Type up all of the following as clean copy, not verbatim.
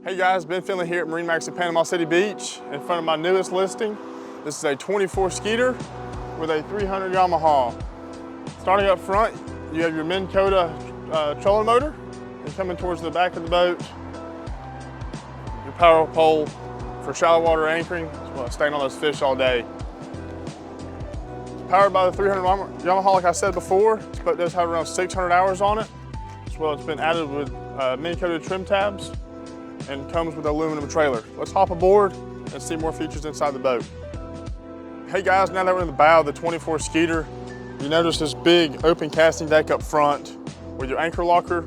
Hey guys, Ben Finley here at MarineMax at Panama City Beach in front of my newest listing. This is a 24 Skeeter with a 300 Yamaha. Starting up front, you have your Minn Kota trolling motor, and coming towards the back of the boat, your Powerpole for shallow water anchoring, as well as staying on those fish all day. It's powered by the 300 Yamaha, like I said before. This boat does have around 600 hours on it. As well, it's been added with Minn Kota trim tabs and comes with an aluminum trailer. Let's hop aboard and see more features inside the boat. Hey guys, now that we're in the bow of the 24 Skeeter, you notice this big open casting deck up front with your anchor locker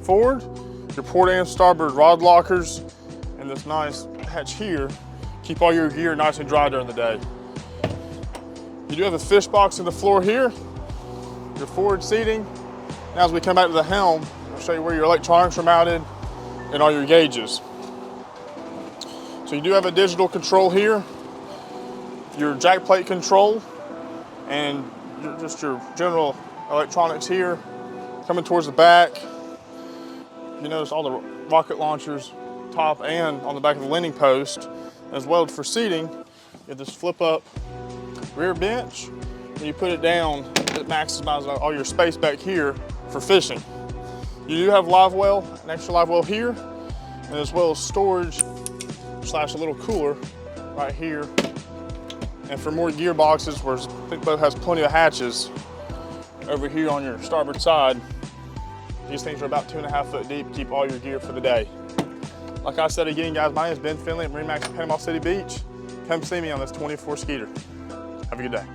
forward, your port and starboard rod lockers, and this nice hatch here. Keep all your gear nice and dry during the day. You do have a fish box in the floor here, your forward seating. Now as we come back to the helm, I'll show you where your electronics are mounted and all your gauges. So you do have a digital control here, your jack plate control, and just your general electronics here. Coming towards the back, you notice all the rocket launchers, top and on the back of the landing post, as well as for seating. You have this flip up rear bench, and you put it down, it maximizes all your space back here for fishing. You do have live well, an extra live well here, and as well as storage slash a little cooler right here. And for more gear boxes, where the boat has plenty of hatches over here on your starboard side. These things are about 2.5 foot deep, keep all your gear for the day. Like I said again, guys, my name is Ben Finley at MarineMax at Panama City Beach. Come see me on this 24 Skeeter. Have a good day.